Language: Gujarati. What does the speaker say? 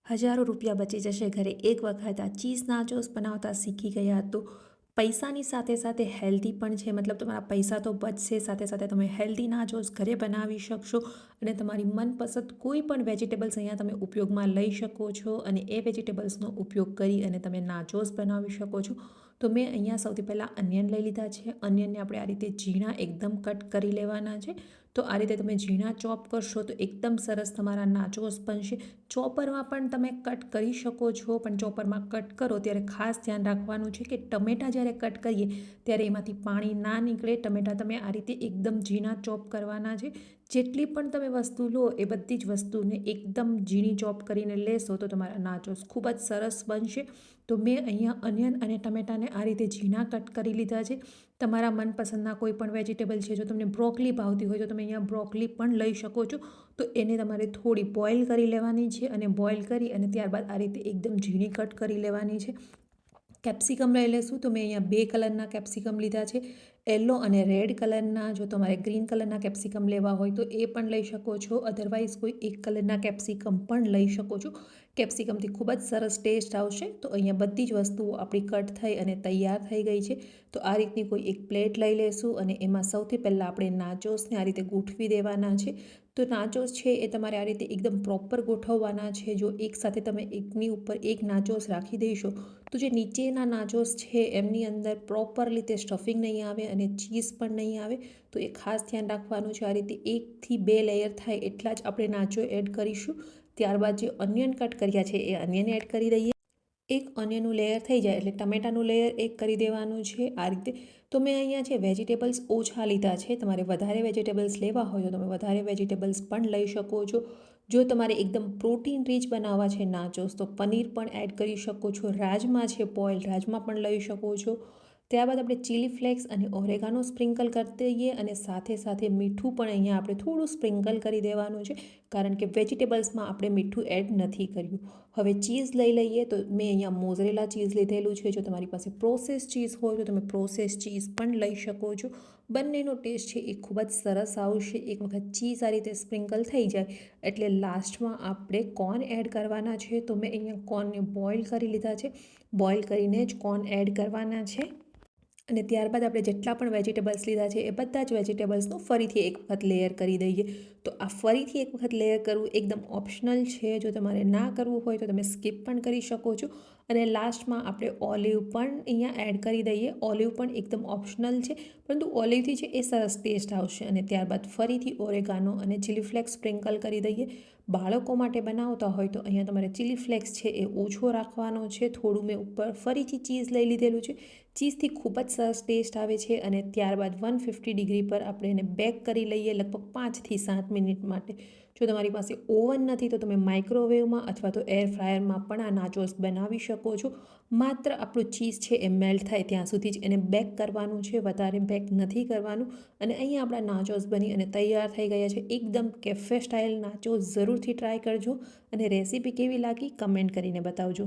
હજારો રૂપિયા બચી જશે ઘરે એક વખત આ ચીઝ નાચોસ બનાવતા શીખી ગયા તો પૈસાની સાથે સાથે હેલ્ધી પણ છે, મતલબ તમારા પૈસા તો બચશે, સાથે સાથે તમે હેલ્ધી નાચોસ ઘરે બનાવી શકશો અને તમારી મનપસંદ કોઈ પણ વેજીટેબલ્સ અહીંયા તમે ઉપયોગમાં લઈ શકો છો અને એ વેજીટેબલ્સનો ઉપયોગ કરી અને તમે નાચોસ બનાવી શકો છો. તો મેં અહીંયા સૌથી પહેલાં અનિયન લઈ લીધા છે. અનિયનને આપણે આ રીતે ઝીણા એકદમ કટ કરી લેવાના છે. તો આ રીતે તમે ઝીણા ચોપ કરશો તો એકદમ સરસ તમારા નાચોસ બનશે. ચોપરમાં પણ તમે કટ કરી શકો છો, પણ ચોપરમાં કટ કરો ત્યારે ખાસ ધ્યાન રાખવાનું છે કે ટમેટાં જ્યારે કટ કરીએ ત્યારે એમાંથી પાણી ના નીકળે. ટમેટાં તમે આ રીતે એકદમ ઝીણા ચોપ કરવાના છે. જેટલી પણ તમે વસ્તુ લો એ બધી જ વસ્તુને એકદમ ઝીણી ચોપ કરીને લેશો તો તમારા નાચોસ ખૂબ જ સરસ બનશે. તો મેં અહીંયા અનિયન અને ટમેટાને આ રીતે ઝીણા કટ કરી લીધા છે. તમારા મનપસંદના કોઈ પણ વેજીટેબલ છે, જો તમને બ્રોકલી ભાવતી હોય તો તમે અહીંયા બ્રોકલી પણ લઈ શકો છો. તો એને તમારે થોડી બોઇલ કરી લેવાની છે અને બોઇલ કરી અને ત્યારબાદ આ રીતે એકદમ ઝીણી કટ કરી લેવાની છે. કેપ્સિકમ લઈ લેશું તો મેં અહીંયા 2 કલરના કેપ્સિકમ લીધા છે, યલો અને રેડ કલરના. જો તમારે ગ્રીન કલરના કેપ્સિકમ લેવા હોય તો એ પણ લઈ શકો છો, અધરવાઇઝ કોઈ એક કલરના કેપ્સિકમ પણ લઈ શકો છો. કેપ્સિકમથી ખૂબ જ સરસ ટેસ્ટ આવશે. તો અહીંયા બધી જ વસ્તુઓ આપણી કટ થઈ અને તૈયાર થઈ ગઈ છે. તો આ રીતની કોઈ એક પ્લેટ લઈ લેશું અને એમાં સૌથી પહેલાં આપણે નાચોસને આ રીતે ગોઠવી દેવાના છે. તો નાચોસ છે એ તમારે આ રીતે એકદમ પ્રોપર ગોઠવવાના છે. જો એકસાથે તમે એકની ઉપર એક નાચોસ રાખી દઈશો તો જે નીચેના નાચોસ છે એમની અંદર પ્રોપર રીતે સ્ટફિંગ નહીં આવે અને ચીઝ પણ નહીં આવે. તો એ ખાસ ધ્યાન રાખવાનું છે. આ રીતે 1 થી 2 લેયર થાય એટલા જ આપણે નાચો એડ કરીશું. ત્યારબાદ જે અનિયન કટ કર્યા છે એ અનિયન એડ કરી દઈએ. એક અનિયનનું લેયર થઈ જાય એટલે ટમેટાનું લેયર એક કરી દેવાનું છે આ રીતે. તો મેં અહીંયા છે વેજીટેબલ્સ ઓછા લીધા છે. તમારે વધારે વેજીટેબલ્સ લેવા હોય તો તમે વધારે વેજીટેબલ્સ પણ લઈ શકો છો. જો તમારે એકદમ પ્રોટીન રીચ બનાવવા છે નાચોસ તો પનીર પણ એડ કરી શકો છો. રાજમા છે, બોઇલ્ડ રાજમા પણ લઈ શકો છો. ત્યારબાદ આપણે ચીલી ફ્લેક્સ અને ઓરેગાનો સ્પ્રિંકલ કરી દઈએ અને સાથે સાથે મીઠું પણ અહીંયા આપણે થોડું સ્પ્રિંકલ કરી દેવાનું છે, કારણ કે વેજીટેબલ્સમાં આપણે મીઠું એડ નથી કર્યું. હવે ચીઝ લઈ લઈએ તો મેં અહીંયા મોઝરેલા ચીઝ લીધેલું છે. જો તમારી પાસે પ્રોસેસ ચીઝ હોય તો તમે પ્રોસેસ ચીઝ પણ લઈ શકો છો. બંનેનો ટેસ્ટ છે એ ખૂબ જ સરસ આવશે. એક વખત ચીઝ આ રીતે સ્પ્રિંકલ થઈ જાય એટલે લાસ્ટમાં આપણે કોર્ન એડ કરવાના છે. તો મેં અહીંયા કોર્નને બોઇલ કરી લીધા છે. બોઇલ કરીને જ કોર્ન એડ કરવાના છે. અને ત્યારબાદ આપણે જેટલા પણ વેજીટેબલ્સ લીધા છે એ બધા જ વેજીટેબલ્સનું ફરીથી એક વખત લેયર કરી દઈએ. તો આ ફરીથી એક વખત લેયર કરવું એકદમ ઓપ્શનલ છે. જો તમારે ના કરવું હોય તો તમે સ્કીપ પણ કરી શકો છો. અને લાસ્ટમાં આપણે ઓલિવ પણ અહીંયા એડ કરી દઈએ. ઓલિવ પણ એકદમ ઓપ્શનલ છે, પરંતુ ઓલિવથી છે એ સરસ ટેસ્ટ આવશે. અને ત્યારબાદ ફરીથી ઓરેગાનો અને ચીલી ફ્લેક્સ સ્પ્રિંકલ કરી દઈએ. બાળકો માટે બનાવતા હોય તો અહીંયા તમારે ચીલી ફ્લેક્સ છે એ ઓછો રાખવાનો છે. થોડું મેં ઉપર ફરીથી ચીઝ લઈ લીધેલું છે. ચીઝથી ખૂબ જ સરસ ટેસ્ટ આવે છે. અને ત્યારબાદ 150 ડિગ્રી પર આપણે એને બેક કરી લઈએ લગભગ 5 થી 7 મિનિટ માટે. જો તમારી પાસે ઓવન નથી તો તમે માઇક્રોવેવમાં અથવા તો એર ફ્રાયરમાં પણ આ નાચોસ બનાવી શકો છો. માત્ર આપણું ચીઝ છે એ મેલ્ટ થાય ત્યાં સુધી જ એને બેક કરવાનું છે, વધારે બેક નથી કરવાનું. અને અહીંયા આપણા નાચોસ બની અને તૈયાર થઈ ગયા છે. એકદમ કેફે સ્ટાઇલ નાચોસ જરૂરથી ટ્રાય કરજો અને રેસીપી કેવી લાગી કમેન્ટ કરીને બતાવજો.